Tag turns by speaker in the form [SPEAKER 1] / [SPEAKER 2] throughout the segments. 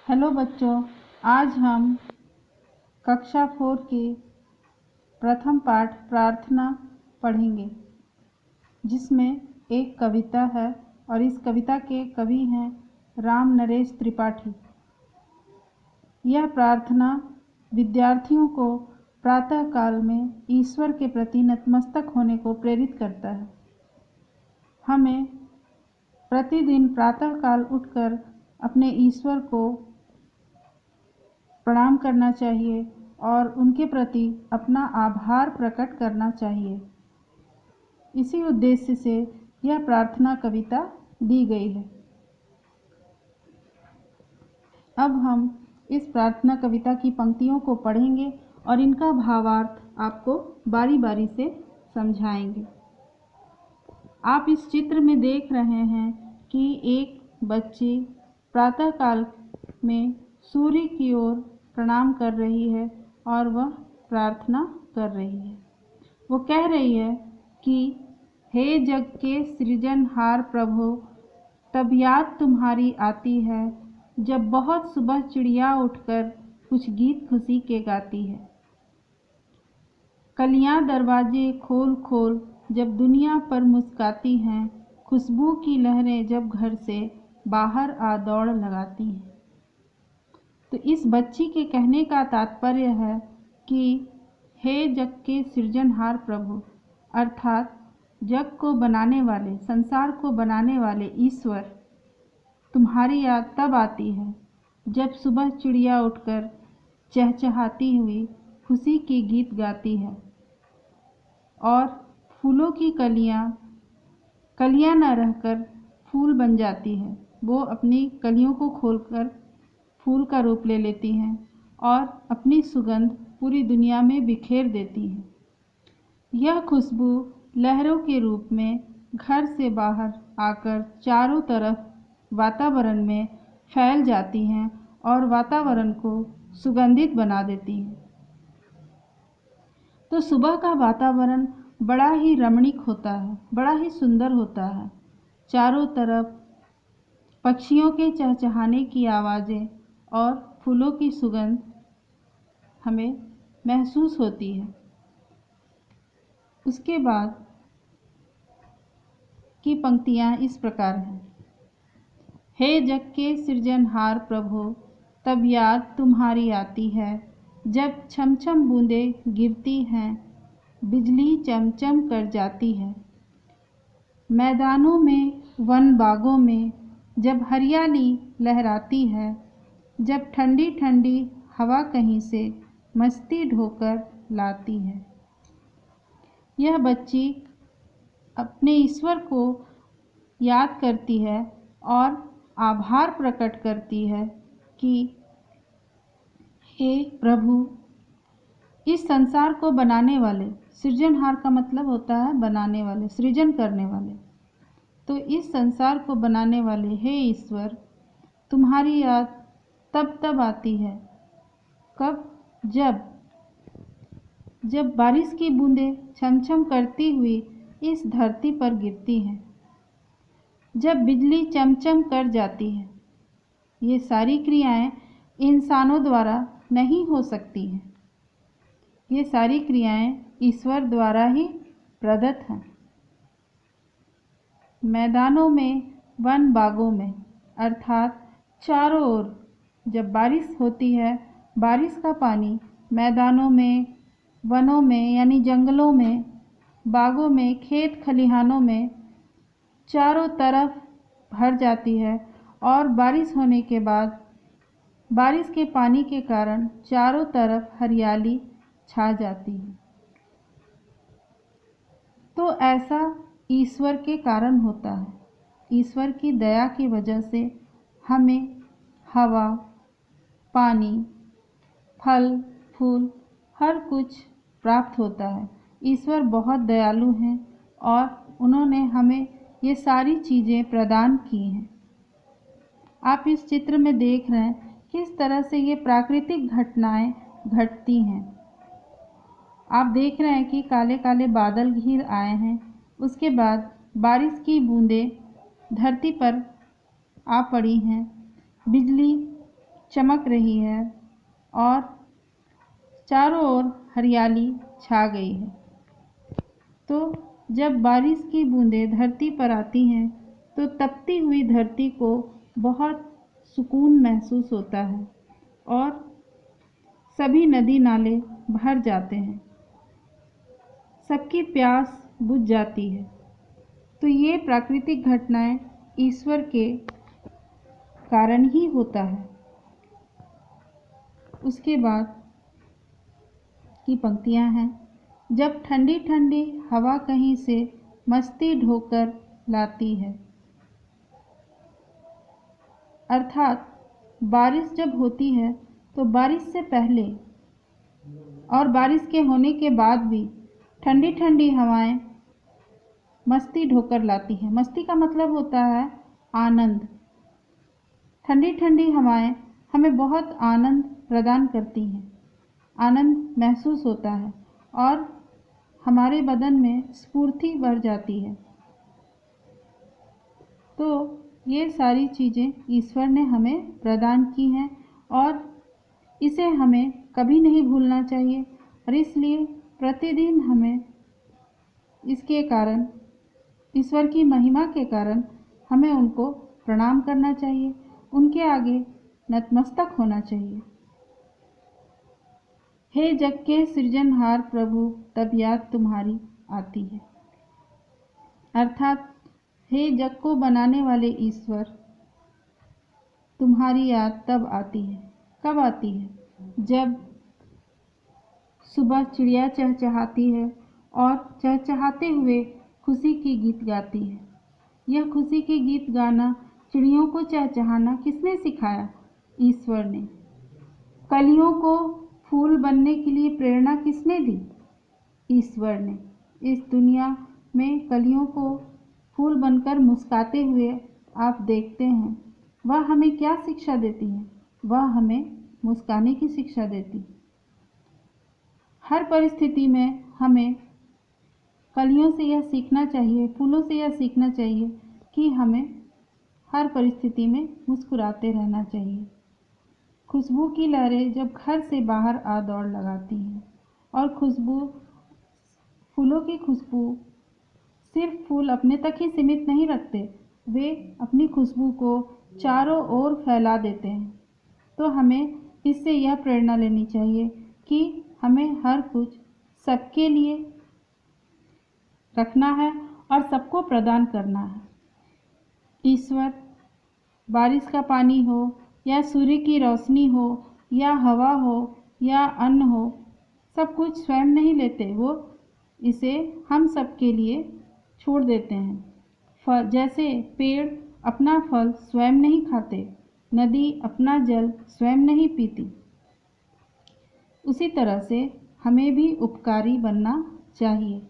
[SPEAKER 1] Hello बच्चों, आज हम कक्षा 4 के प्रथम पाठ प्रार्थना पढ़ेंगे, जिसमें एक कविता है और इस कविता के कवि हैं राम नरेश त्रिपाठी। यह प्रार्थना विद्यार्थियों को प्रातः काल में ईश्वर के प्रति नतमस्तक होने को प्रेरित करता है। हमें प्रतिदिन प्रातः काल उठकर अपने ईश्वर को प्रणाम करना चाहिए और उनके प्रति अपना आभार प्रकट करना चाहिए। इसी उद्देश्य से यह प्रार्थना कविता दी गई है। अब हम इस प्रार्थना कविता की पंक्तियों को पढ़ेंगे और इनका भावार्थ आपको बारी बारी से समझाएंगे। आप इस चित्र में देख रहे हैं कि एक बच्ची प्रातःकाल में सूर्य की ओर प्रणाम कर रही है और वह प्रार्थना कर रही है। वो कह रही है कि हे जग के सृजनहार प्रभु, तब याद तुम्हारी आती है जब बहुत सुबह चिड़िया उठकर कुछ गीत खुशी के गाती है। कलियां दरवाजे खोल खोल जब दुनिया पर मुस्काती हैं, खुशबू की लहरें जब घर से बाहर आ दौड़ लगाती हैं। तो इस बच्ची के कहने का तात्पर्य है कि हे जग के सृजनहार प्रभु, अर्थात जग को बनाने वाले, संसार को बनाने वाले ईश्वर, तुम्हारी याद तब आती है जब सुबह चिड़िया उठकर चहचहाती हुई खुशी के गीत गाती है और फूलों की कलियां न रहकर फूल बन जाती है। वो अपनी कलियों को खोलकर फूल का रूप ले लेती हैं और अपनी सुगंध पूरी दुनिया में बिखेर देती हैं। यह खुशबू लहरों के रूप में घर से बाहर आकर चारों तरफ वातावरण में फैल जाती हैं और वातावरण को सुगंधित बना देती हैं। तो सुबह का वातावरण बड़ा ही रमणीक होता है, बड़ा ही सुंदर होता है। चारों तरफ पक्षियों के चहचहाने की आवाज़ें और फूलों की सुगंध हमें महसूस होती है। उसके बाद की पंक्तियाँ इस प्रकार हैं। हे जग के सृजनहार प्रभु, तब याद तुम्हारी आती है जब छम छम बूंदें गिरती हैं, बिजली चमचम कर जाती है। मैदानों में, वन बागों में जब हरियाली लहराती है, जब ठंडी ठंडी हवा कहीं से मस्ती ढोकर लाती है। यह बच्ची अपने ईश्वर को याद करती है और आभार प्रकट करती है कि हे प्रभु, इस संसार को बनाने वाले, सृजनहार का मतलब होता है बनाने वाले, सृजन करने वाले। तो इस संसार को बनाने वाले हे ईश्वर, तुम्हारी याद तब आती है। कब? जब बारिश की बूंदें छमछम करती हुई इस धरती पर गिरती हैं, जब बिजली चमचम कर जाती है। ये सारी क्रियाएं इंसानों द्वारा नहीं हो सकती हैं। ये सारी क्रियाएं ईश्वर द्वारा ही प्रदत्त हैं। मैदानों में, वन बागों में, अर्थात चारों ओर जब बारिश होती है, बारिश का पानी मैदानों में, वनों में यानी जंगलों में, बागों में, खेत खलिहानों में चारों तरफ भर जाती है और बारिश होने के बाद बारिश के पानी के कारण चारों तरफ हरियाली छा जाती है। तो ऐसा ईश्वर के कारण होता है। ईश्वर की दया की वजह से हमें हवा, पानी, फल, फूल, हर कुछ प्राप्त होता है। ईश्वर बहुत दयालु हैं और उन्होंने हमें ये सारी चीज़ें प्रदान की हैं। आप इस चित्र में देख रहे हैं किस तरह से ये प्राकृतिक घटनाएं घटती हैं। आप देख रहे हैं कि काले काले बादल घिर आए हैं। उसके बाद बारिश की बूंदें धरती पर आ पड़ी हैं। बिजली चमक रही है और चारों ओर हरियाली छा गई है। तो जब बारिश की बूंदें धरती पर आती हैं तो तपती हुई धरती को बहुत सुकून महसूस होता है और सभी नदी नाले भर जाते हैं, सबकी प्यास बुझ जाती है। तो ये प्राकृतिक घटनाएं ईश्वर के कारण ही होता है। उसके बाद की पंक्तियां हैं, जब ठंडी ठंडी हवा कहीं से मस्ती ढोकर लाती है। अर्थात बारिश जब होती है तो बारिश से पहले और बारिश के होने के बाद भी ठंडी ठंडी हवाएं मस्ती ढोकर लाती हैं। मस्ती का मतलब होता है आनंद। ठंडी ठंडी हवाएं हमें बहुत आनंद प्रदान करती हैं, आनंद महसूस होता है और हमारे बदन में स्फूर्ति बढ़ जाती है। तो ये सारी चीज़ें ईश्वर ने हमें प्रदान की हैं और इसे हमें कभी नहीं भूलना चाहिए और इसलिए प्रतिदिन हमें इसके कारण, ईश्वर की महिमा के कारण हमें उनको प्रणाम करना चाहिए, उनके आगे नतमस्तक होना चाहिए। हे जग के सृजनहार प्रभु, तब याद तुम्हारी आती है। अर्थात हे जग को बनाने वाले ईश्वर, तुम्हारी याद तब आती है। कब आती है? जब सुबह चिड़िया चहचहाती है और चहचहाते हुए खुशी की गीत गाती है। यह खुशी के गीत गाना, चिड़ियों को चहचहाना किसने सिखाया? ईश्वर ने। कलियों को फूल बनने के लिए प्रेरणा किसने दी? ईश्वर ने। इस दुनिया में कलियों को फूल बनकर मुस्कुराते हुए आप देखते हैं, वह हमें क्या शिक्षा देती है? वह हमें मुस्कुराने की शिक्षा देती है। हर परिस्थिति में हमें कलियों से यह सीखना चाहिए, फूलों से यह सीखना चाहिए कि हमें हर परिस्थिति में मुस्कुराते रहना चाहिए। खुशबू की लहरें जब घर से बाहर आ दौड़ लगाती हैं और फूलों की खुशबू सिर्फ फूल अपने तक ही सीमित नहीं रखते, वे अपनी खुशबू को चारों ओर फैला देते हैं। तो हमें इससे यह प्रेरणा लेनी चाहिए कि हमें हर कुछ सबके लिए रखना है और सबको प्रदान करना है। ईश्वर बारिश का पानी हो या सूर्य की रोशनी हो या हवा हो या अन्न हो, सब कुछ स्वयं नहीं लेते, वो इसे हम सबके लिए छोड़ देते हैं। जैसे पेड़ अपना फल स्वयं नहीं खाते, नदी अपना जल स्वयं नहीं पीती, उसी तरह से हमें भी उपकारी बनना चाहिए।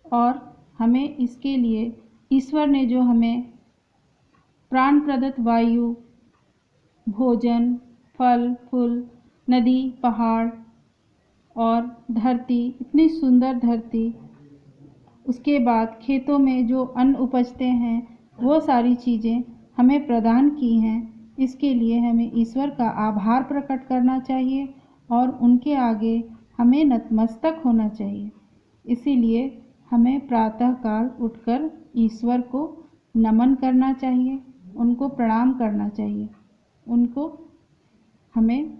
[SPEAKER 1] और हमें इसके लिए ईश्वर ने जो हमें प्राण प्रदत्त वायु, भोजन, फल फूल, नदी, पहाड़ और धरती, इतनी सुंदर धरती, उसके बाद खेतों में जो अन्न उपजते हैं, वो सारी चीज़ें हमें प्रदान की हैं। इसके लिए हमें ईश्वर का आभार प्रकट करना चाहिए और उनके आगे हमें नतमस्तक होना चाहिए। इसीलिए हमें प्रातःकाल उठकर ईश्वर को नमन करना चाहिए, उनको प्रणाम करना चाहिए, उनको हमें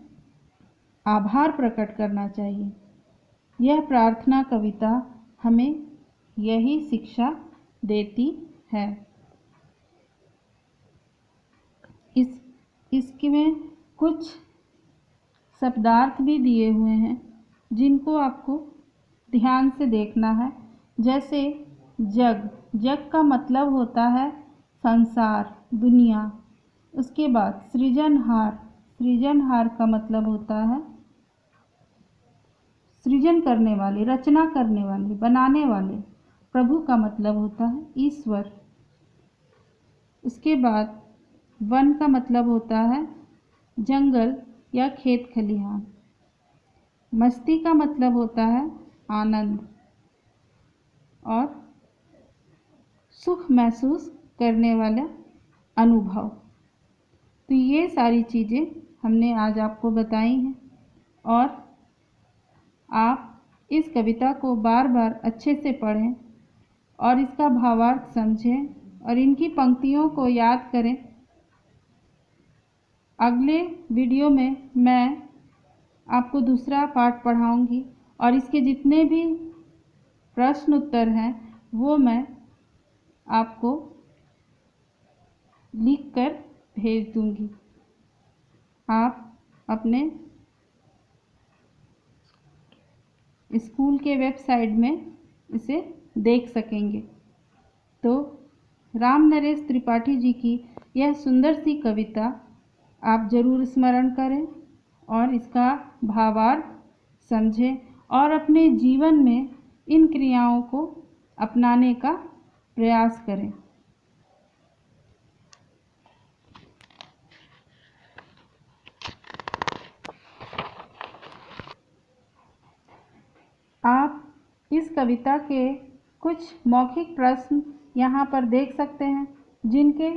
[SPEAKER 1] आभार प्रकट करना चाहिए। यह प्रार्थना कविता हमें यही शिक्षा देती है। इसमें कुछ शब्दार्थ भी दिए हुए हैं जिनको आपको ध्यान से देखना है। जैसे जग, जग का मतलब होता है संसार, दुनिया। उसके बाद सृजनहार, सृजनहार का मतलब होता है सृजन करने वाले, रचना करने वाले, बनाने वाले। प्रभु का मतलब होता है ईश्वर। उसके बाद वन का मतलब होता है जंगल या खेत खलिहान। मस्ती का मतलब होता है आनंद और सुख महसूस करने वाला अनुभव। तो ये सारी चीज़ें हमने आज आपको बताई हैं और आप इस कविता को बार बार अच्छे से पढ़ें और इसका भावार्थ समझें और इनकी पंक्तियों को याद करें। अगले वीडियो में मैं आपको दूसरा पाठ पढ़ाऊंगी और इसके जितने भी प्रश्न उत्तर हैं वो मैं आपको लिख कर भेज दूंगी। आप अपने स्कूल के वेबसाइट में इसे देख सकेंगे। तो राम नरेश त्रिपाठी जी की यह सुंदर सी कविता आप ज़रूर स्मरण करें और इसका भावार्थ समझें और अपने जीवन में इन क्रियाओं को अपनाने का प्रयास करें। आप इस कविता के कुछ मौखिक प्रश्न यहाँ पर देख सकते हैं जिनके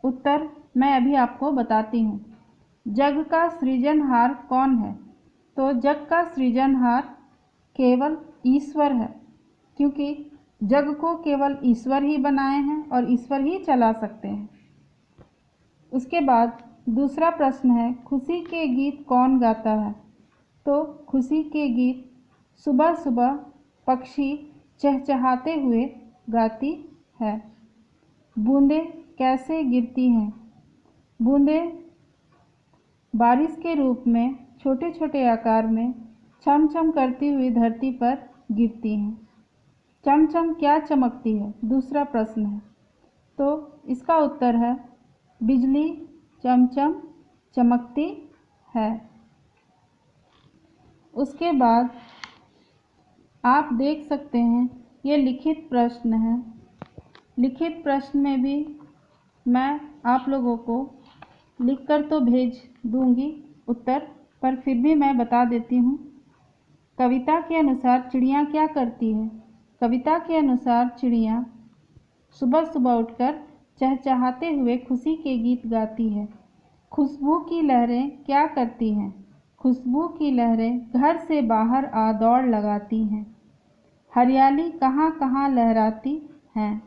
[SPEAKER 1] उत्तर मैं अभी आपको बताती हूँ। जग का सृजनहार कौन है? तो जग का सृजनहार केवल ईश्वर है, क्योंकि जग को केवल ईश्वर ही बनाए हैं और ईश्वर ही चला सकते हैं। उसके बाद दूसरा प्रश्न है, खुशी के गीत कौन गाता है? तो खुशी के गीत सुबह सुबह पक्षी चहचहाते हुए गाती है। बूंदें कैसे गिरती हैं? बूंदें बारिश के रूप में छोटे छोटे आकार में छम छम करती हुई धरती पर गिरती हैं। चम चम क्या चमकती है? दूसरा प्रश्न है। तो इसका उत्तर है बिजली चमचम चमकती है। उसके बाद आप देख सकते हैं ये लिखित प्रश्न है। लिखित प्रश्न में भी मैं आप लोगों को लिखकर तो भेज दूंगी उत्तर, पर फिर भी मैं बता देती हूँ। कविता के अनुसार चिड़ियाँ क्या करती है? कविता के अनुसार चिड़ियाँ सुबह सुबह उठकर चहचहाते हुए खुशी के गीत गाती है। खुशबू की लहरें क्या करती हैं? खुशबू की लहरें घर से बाहर आ दौड़ लगाती हैं। हरियाली कहाँ कहाँ लहराती हैं?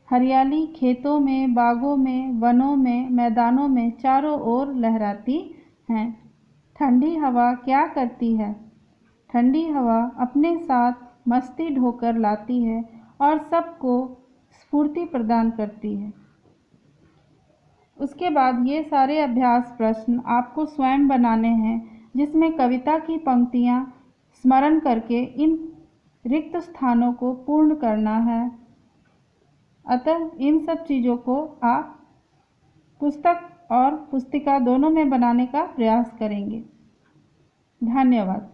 [SPEAKER 1] हरियाली खेतों में, बागों में, वनों में, मैदानों में चारों ओर लहराती हैं। ठंडी हवा क्या करती है? ठंडी हवा अपने साथ मस्ती ढोकर लाती है और सबको स्फूर्ति प्रदान करती है। उसके बाद ये सारे अभ्यास प्रश्न आपको स्वयं बनाने हैं, जिसमें कविता की पंक्तियाँ स्मरण करके इन रिक्त स्थानों को पूर्ण करना है। अतः इन सब चीज़ों को आप पुस्तक और पुस्तिका दोनों में बनाने का प्रयास करेंगे। धन्यवाद।